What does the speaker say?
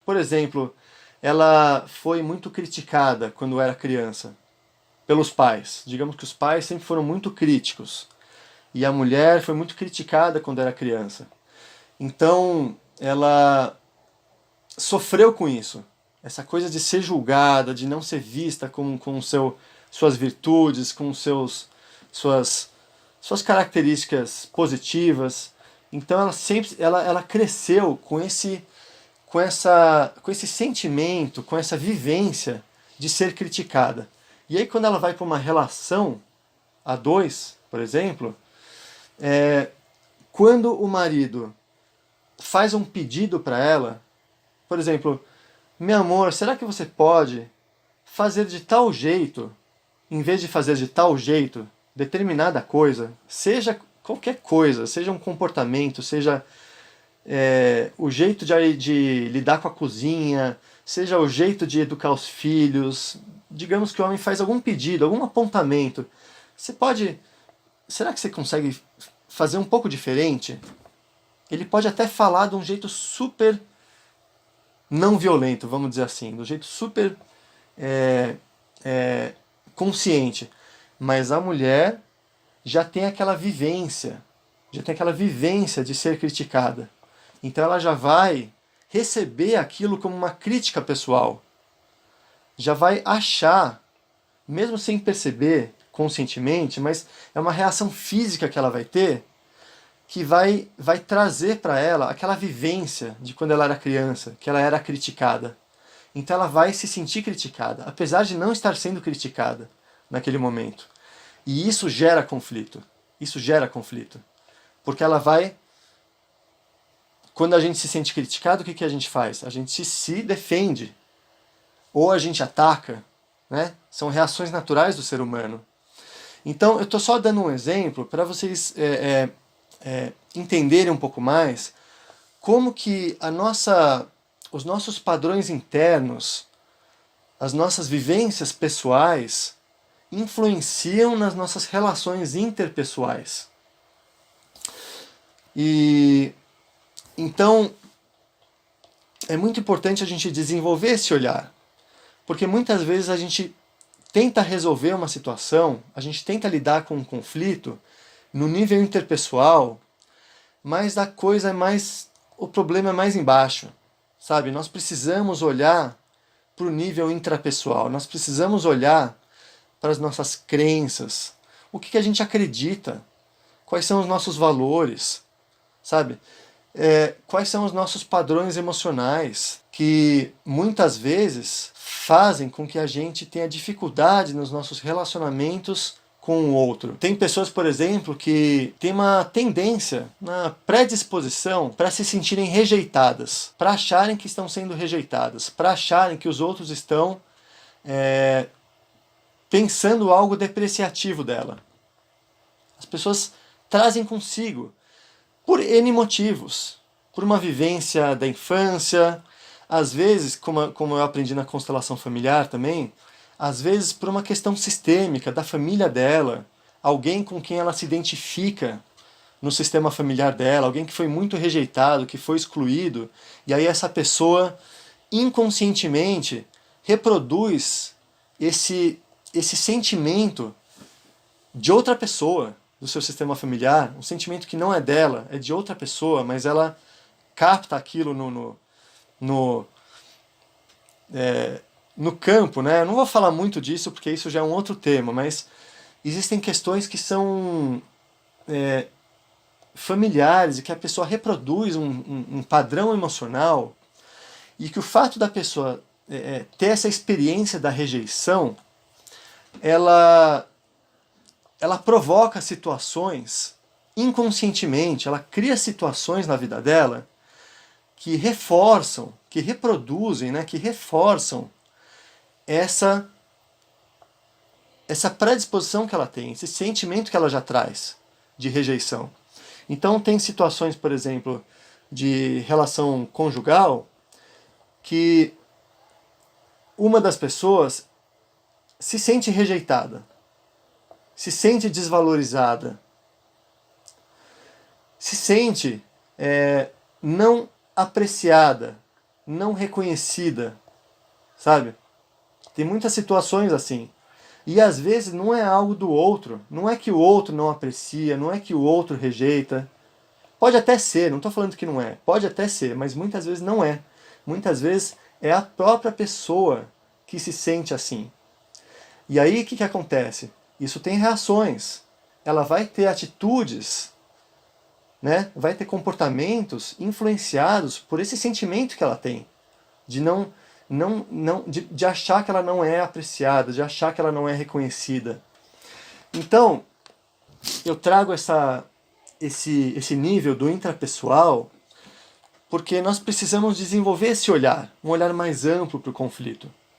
por exemplo, ela foi muito criticada quando era criança pelos pais. Digamos que os pais sempre foram muito críticos. E a mulher foi muito criticada quando era criança. Então, ela sofreu com isso. Essa coisa de ser julgada, de não ser vista com suas virtudes, com suas características positivas. Então, ela cresceu com esse sentimento, com essa vivência de ser criticada. E aí, quando ela vai para uma relação a dois, por exemplo, quando o marido faz um pedido para ela, por exemplo, meu amor, será que você pode fazer de tal jeito, em vez de fazer de tal jeito, determinada coisa, seja qualquer coisa, seja um comportamento, seja o jeito de lidar com a cozinha, seja o jeito de educar os filhos, digamos que o homem faz algum pedido, algum apontamento, será que você consegue fazer um pouco diferente? Ele pode até falar de um jeito super não violento, vamos dizer assim, de um jeito super consciente, mas a mulher já tem aquela vivência de ser criticada. Então ela já vai receber aquilo como uma crítica pessoal. Já vai achar, mesmo sem perceber conscientemente, mas é uma reação física que ela vai ter, que vai trazer para ela aquela vivência de quando ela era criança, que ela era criticada. Então ela vai se sentir criticada, apesar de não estar sendo criticada naquele momento. E isso gera conflito. Isso gera conflito. Porque ela vai... Quando a gente se sente criticado, o que a gente faz? A gente se defende. Ou a gente ataca. Né? São reações naturais do ser humano. Então, eu estou só dando um exemplo para vocês entenderem um pouco mais como que os nossos padrões internos, as nossas vivências pessoais, influenciam nas nossas relações interpessoais. E então é muito importante a gente desenvolver esse olhar, porque muitas vezes a gente tenta resolver uma situação, a gente tenta lidar com um conflito no nível interpessoal, mas o problema é mais embaixo, sabe? Nós precisamos olhar para o nível intrapessoal, nós precisamos olhar para as nossas crenças, o que a gente acredita, quais são os nossos valores, sabe? Quais são os nossos padrões emocionais, que muitas vezes fazem com que a gente tenha dificuldade nos nossos relacionamentos com o outro. Tem pessoas, por exemplo, que têm uma tendência, uma predisposição para se sentirem rejeitadas, para acharem que estão sendo rejeitadas, para acharem que os outros estão pensando algo depreciativo dela. As pessoas trazem consigo, por N motivos, por uma vivência da infância, às vezes, como eu aprendi na constelação familiar também, às vezes por uma questão sistêmica da família dela, alguém com quem ela se identifica no sistema familiar dela, alguém que foi muito rejeitado, que foi excluído, e aí essa pessoa inconscientemente reproduz esse sentimento de outra pessoa do seu sistema familiar, um sentimento que não é dela, é de outra pessoa, mas ela capta aquilo no campo, né? Eu não vou falar muito disso porque isso já é um outro tema, mas existem questões que são familiares e que a pessoa reproduz um padrão emocional, e que o fato da pessoa ter essa experiência da rejeição, ela provoca situações inconscientemente, ela cria situações na vida dela que reforçam, que reproduzem, né, que reforçam essa predisposição que ela tem, esse sentimento que ela já traz de rejeição. Então tem situações, por exemplo, de relação conjugal, que uma das pessoas se sente rejeitada, se sente desvalorizada, se sente não apreciada, não reconhecida, sabe? Tem muitas situações assim. E às vezes não é algo do outro, não é que o outro não aprecia, não é que o outro rejeita. Pode até ser, não estou falando que não é, pode até ser, mas muitas vezes não é. Muitas vezes é a própria pessoa que se sente assim. E aí o que acontece? Isso tem reações. Ela vai ter atitudes, né? Vai ter comportamentos influenciados por esse sentimento que ela tem. De de achar que ela não é apreciada, de achar que ela não é reconhecida. Então, eu trago esse nível do intrapessoal porque nós precisamos desenvolver esse olhar, um olhar mais amplo para o conflito.